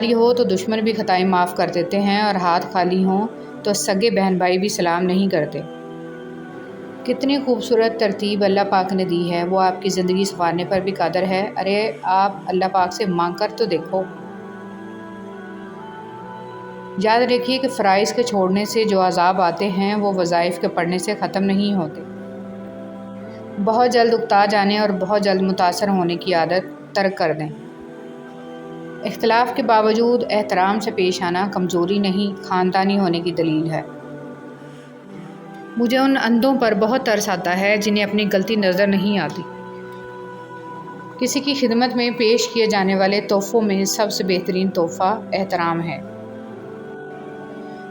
خالی ہو تو دشمن بھی خطائیں معاف کر دیتے ہیں، اور ہاتھ خالی ہوں تو سگے بہن بھائی بھی سلام نہیں کرتے۔ کتنی خوبصورت ترتیب اللہ پاک نے دی ہے، وہ آپ کی زندگی سنوارنے پر بھی قادر ہے۔ ارے آپ اللہ پاک سے مانگ کر تو دیکھو۔ یاد رکھیے کہ فرائض کے چھوڑنے سے جو عذاب آتے ہیں وہ وظائف کے پڑھنے سے ختم نہیں ہوتے۔ بہت جلد اکتا جانے اور بہت جلد متاثر ہونے کی عادت ترک کر دیں۔ اختلاف کے باوجود احترام سے پیش آنا کمزوری نہیں، خاندانی ہونے کی دلیل ہے۔ مجھے ان اندھوں پر بہت ترس آتا ہے جنہیں اپنی غلطی نظر نہیں آتی۔ کسی کی خدمت میں پیش کیے جانے والے تحفوں میں سب سے بہترین تحفہ احترام ہے۔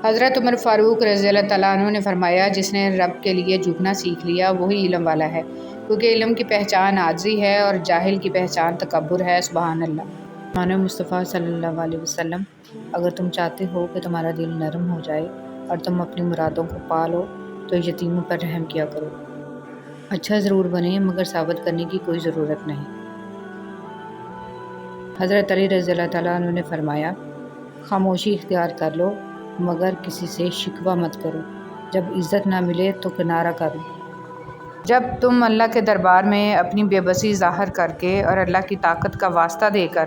حضرت عمر فاروق رضی اللہ تعالیٰ عنہ نے فرمایا، جس نے رب کے لیے جھکنا سیکھ لیا وہی علم والا ہے، کیونکہ علم کی پہچان عاجزی ہے اور جاہل کی پہچان تکبر ہے۔ سبحان اللہ۔ مانو مصطفیٰ صلی اللہ علیہ وسلم، اگر تم چاہتے ہو کہ تمہارا دل نرم ہو جائے اور تم اپنی مرادوں کو پا لو تو یتیموں پر رحم کیا کرو۔ اچھا ضرور بنے مگر ثابت کرنے کی کوئی ضرورت نہیں۔ حضرت علی رضی اللہ تعالیٰ عنہ نے فرمایا، خاموشی اختیار کر لو مگر کسی سے شکوہ مت کرو، جب عزت نہ ملے تو کنارہ کرو۔ جب تم اللہ کے دربار میں اپنی بے بسی ظاہر کر کے اور اللہ کی طاقت کا واسطہ دے کر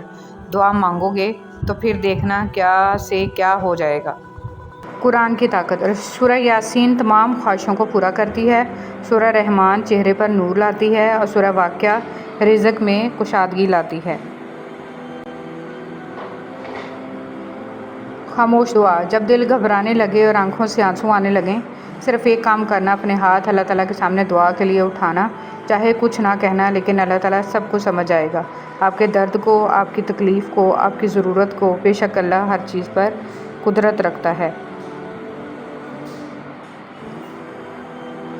دعا مانگو گے تو پھر دیکھنا کیا سے کیا ہو جائے گا۔ قرآن کی طاقت۔ سورہ یاسین تمام خواہشوں کو پورا کرتی ہے، سورہ رحمان چہرے پر نور لاتی ہے، اور سورہ واقعہ رزق میں کشادگی لاتی ہے۔ خاموش دعا۔ جب دل گھبرانے لگے اور آنکھوں سے آنسو آنے لگیں، صرف ایک کام کرنا، اپنے ہاتھ اللہ تعالیٰ کے سامنے دعا کے لیے اٹھانا، چاہے کچھ نہ کہنا، لیکن اللہ تعالیٰ سب کو سمجھ آئے گا، آپ کے درد کو، آپ کی تکلیف کو، آپ کی ضرورت کو۔ بے شک اللہ ہر چیز پر قدرت رکھتا ہے۔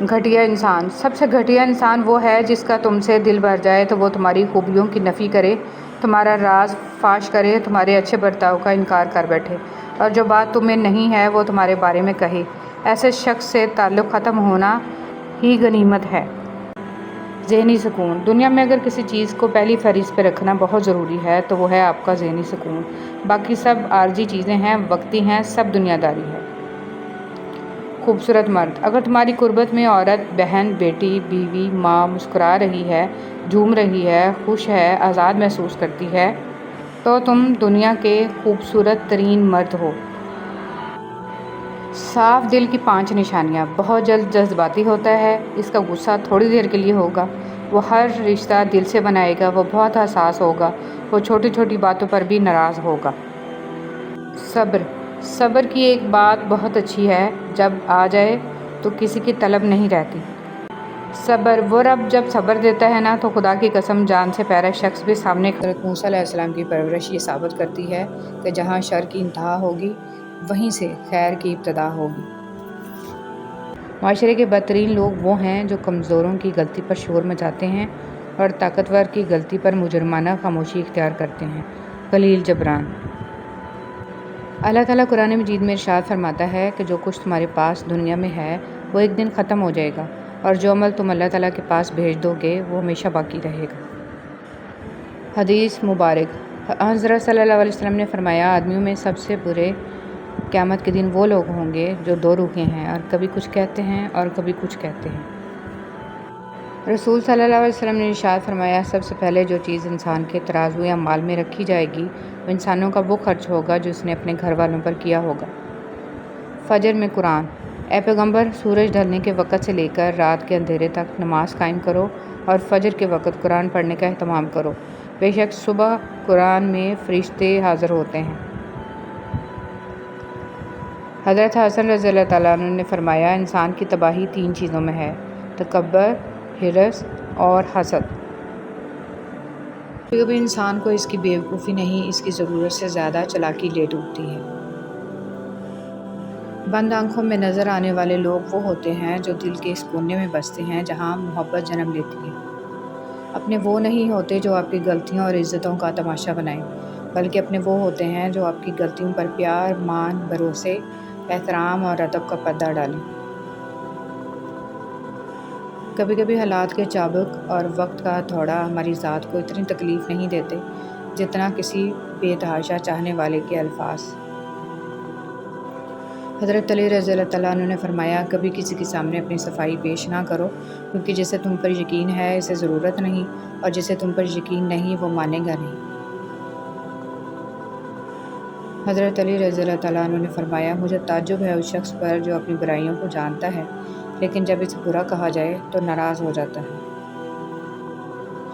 گھٹیا انسان۔ سب سے گھٹیا انسان وہ ہے جس کا تم سے دل بھر جائے تو وہ تمہاری خوبیوں کی نفی کرے، تمہارا راز فاش کرے، تمہارے اچھے برتاؤ کا انکار کر بیٹھے، اور جو بات تمہیں نہیں ہے وہ تمہارے بارے میں کہے۔ ایسے شخص سے تعلق ختم ہونا ہی غنیمت ہے۔ ذہنی سکون۔ دنیا میں اگر کسی چیز کو پہلی فہرست پہ رکھنا بہت ضروری ہے تو وہ ہے آپ کا ذہنی سکون۔ باقی سب عارضی چیزیں ہیں، وقتی ہیں، سب دنیا داری ہے۔ خوبصورت مرد۔ اگر تمہاری قربت میں عورت، بہن، بیٹی، بیوی، ماں مسکرا رہی ہے، جھوم رہی ہے، خوش ہے، آزاد محسوس کرتی ہے تو تم دنیا کے خوبصورت ترین مرد ہو۔ صاف دل کی 5 نشانیاں۔ بہت جلد جذباتی ہوتا ہے، اس کا غصہ تھوڑی دیر کے لیے ہوگا، وہ ہر رشتہ دل سے بنائے گا، وہ بہت حساس ہوگا، وہ چھوٹی چھوٹی باتوں پر بھی ناراض ہوگا۔ صبر۔ صبر کی ایک بات بہت اچھی ہے، جب آ جائے تو کسی کی طلب نہیں رہتی۔ صبر۔ وہ رب جب صبر دیتا ہے نا تو خدا کی قسم جان سے پیارا شخص بھی سامنے۔ حضرت موسیٰ علیہ السلام کی پرورش یہ ثابت کرتی ہے کہ جہاں شر کی انتہا ہوگی وہیں سے خیر کی ابتدا ہوگی۔ معاشرے کے بدترین لوگ وہ ہیں جو کمزوروں کی غلطی پر شور مچاتے ہیں اور طاقتور کی غلطی پر مجرمانہ خاموشی اختیار کرتے ہیں۔ خلیل جبران۔ اللہ تعالیٰ قرآن مجید میں ارشاد فرماتا ہے کہ جو کچھ تمہارے پاس دنیا میں ہے وہ ایک دن ختم ہو جائے گا، اور جو عمل تم اللہ تعالیٰ کے پاس بھیج دو گے وہ ہمیشہ باقی رہے گا۔ حدیث مبارک۔ حضرت صلی اللہ علیہ وسلم نے فرمایا، آدمیوں میں سب سے برے قیامت کے دن وہ لوگ ہوں گے جو 2 روحیں ہیں، اور کبھی کچھ کہتے ہیں اور کبھی کچھ کہتے ہیں۔ رسول صلی اللہ علیہ وسلم نے ارشاد فرمایا، سب سے پہلے جو چیز انسان کے ترازو یا مال میں رکھی جائے گی وہ انسانوں کا وہ خرچ ہوگا جو اس نے اپنے گھر والوں پر کیا ہوگا۔ فجر میں قرآن۔ اے پیغمبر، سورج ڈھلنے کے وقت سے لے کر رات کے اندھیرے تک نماز قائم کرو اور فجر کے وقت قرآن پڑھنے کا اہتمام کرو، بے شک صبح قرآن میں فرشتے حاضر ہوتے ہیں۔ حضرت حسن رضی اللہ تعالیٰ عنہ نے فرمایا، انسان کی تباہی 3 چیزوں میں ہے: تکبر، حرص اور حسد۔ کبھی انسان کو اس کی بے وقوفی نہیں، اس کی ضرورت سے زیادہ چالاکی لے ڈوبتی ہے۔ بند آنکھوں میں نظر آنے والے لوگ وہ ہوتے ہیں جو دل کے اس کونے میں بستے ہیں جہاں محبت جنم لیتی ہے۔ اپنے وہ نہیں ہوتے جو آپ کی غلطیوں اور عزتوں کا تماشا بنائیں، بلکہ اپنے وہ ہوتے ہیں جو آپ کی غلطیوں پر پیار، مان، بھروسے، احترام اور ادب کا پردہ ڈالیں۔ کبھی کبھی حالات کے چابک اور وقت کا تھوڑا ہماری ذات کو اتنی تکلیف نہیں دیتے جتنا کسی بے تحاشا چاہنے والے کے الفاظ۔ حضرت علی رضی اللہ تعالیٰ عنہ نے فرمایا، کبھی کسی کے سامنے اپنی صفائی پیش نہ کرو، کیونکہ جسے تم پر یقین ہے اسے ضرورت نہیں، اور جسے تم پر یقین نہیں وہ مانے گا نہیں۔ حضرت علی رضی اللہ تعالیٰ عنہ نے فرمایا، مجھے تعجب ہے اس شخص پر جو اپنی برائیوں کو جانتا ہے لیکن جب اسے برا کہا جائے تو ناراض ہو جاتا ہے۔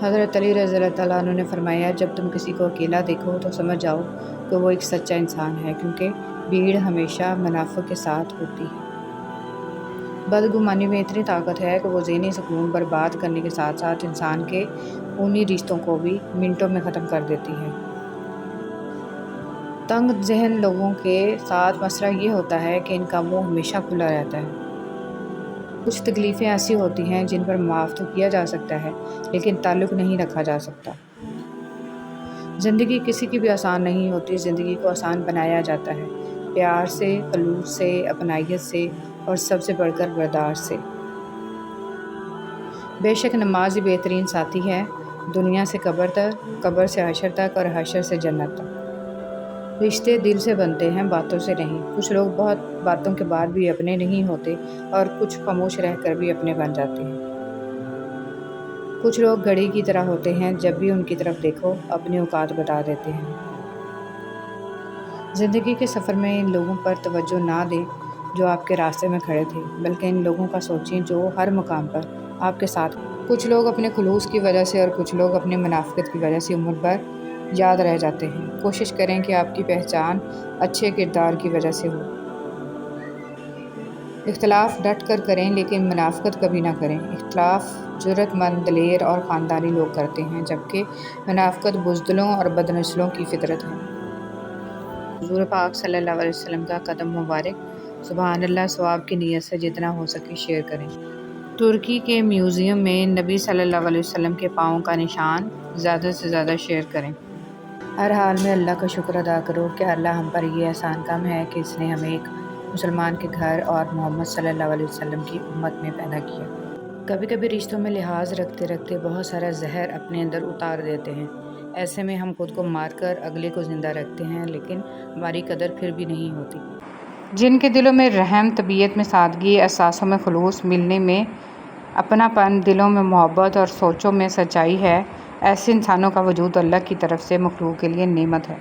حضرت علی رضی اللہ تعالیٰ عنہ نے فرمایا، جب تم کسی کو اکیلا دیکھو تو سمجھ جاؤ کہ وہ ایک سچا انسان ہے، کیونکہ بھیڑ ہمیشہ منافق کے ساتھ ہوتی ہے۔ بدگمانی میں اتنی طاقت ہے کہ وہ ذہنی سکون برباد کرنے کے ساتھ ساتھ انسان کے خونی رشتوں کو بھی منٹوں میں ختم کر دیتی ہے۔ تنگ ذہن لوگوں کے ساتھ مسئلہ یہ ہوتا ہے کہ ان کا منہ ہمیشہ کھلا رہتا ہے۔ کچھ تکلیفیں ایسی ہوتی ہیں جن پر معاف تو کیا جا سکتا ہے لیکن تعلق نہیں رکھا جا سکتا۔ زندگی کسی کی بھی آسان نہیں ہوتی، زندگی کو آسان بنایا جاتا ہے پیار سے، خلوص سے، اپنائیت سے، اور سب سے بڑھ کر برداشت سے۔ بے شک نماز ہی بہترین ساتھی ہے، دنیا سے قبر تک، قبر سے حشر تک، اور حشر سے جنت تک۔ رشتے دل سے بنتے ہیں، باتوں سے نہیں۔ کچھ لوگ بہت باتوں کے بعد بھی اپنے نہیں ہوتے اور کچھ خاموش رہ کر بھی اپنے بن جاتے ہیں۔ کچھ لوگ گھڑی کی طرح ہوتے ہیں، جب بھی ان کی طرف دیکھو اپنی اوقات بتا دیتے ہیں۔ زندگی کے سفر میں ان لوگوں پر توجہ نہ دیں جو آپ کے راستے میں کھڑے تھے، بلکہ ان لوگوں کا سوچیں جو ہر مقام پر آپ کے ساتھ۔ کچھ لوگ اپنے خلوص کی وجہ سے اور کچھ لوگ اپنے منافقت کی وجہ سے عمر بھر یاد رہ جاتے ہیں۔ کوشش کریں کہ آپ کی پہچان اچھے کردار کی وجہ سے ہو۔ اختلاف ڈٹ کر کریں لیکن منافقت کبھی نہ کریں۔ اختلاف جرأت مند، دلیر اور خاندانی لوگ کرتے ہیں، جبکہ منافقت بزدلوں اور بدنسلوں کی فطرت ہے۔ حضور پاک صلی اللہ علیہ وسلم کا قدم مبارک، سبحان اللہ، ثواب کی نیت سے جتنا ہو سکے شیئر کریں۔ ترکی کے میوزیم میں نبی صلی اللہ علیہ وسلم کے پاؤں کا نشان، زیادہ سے زیادہ شیئر کریں۔ ہر حال میں اللہ کا شکر ادا کرو کہ اللہ ہم پر یہ احسان کم ہے کہ اس نے ہمیں ایک مسلمان کے گھر اور محمد صلی اللہ علیہ وسلم کی امت میں پیدا کیا۔ کبھی کبھی رشتوں میں لحاظ رکھتے رکھتے بہت سارا زہر اپنے اندر اتار دیتے ہیں۔ ایسے میں ہم خود کو مار کر اگلے کو زندہ رکھتے ہیں، لیکن ہماری قدر پھر بھی نہیں ہوتی۔ جن کے دلوں میں رحم، طبیعت میں سادگی، احساسوں میں خلوص، ملنے میں اپنا پن، دلوں میں محبت اور سوچوں میں سچائی ہے، ایسے انسانوں کا وجود اللہ کی طرف سے مخلوق کے لیے نعمت ہے۔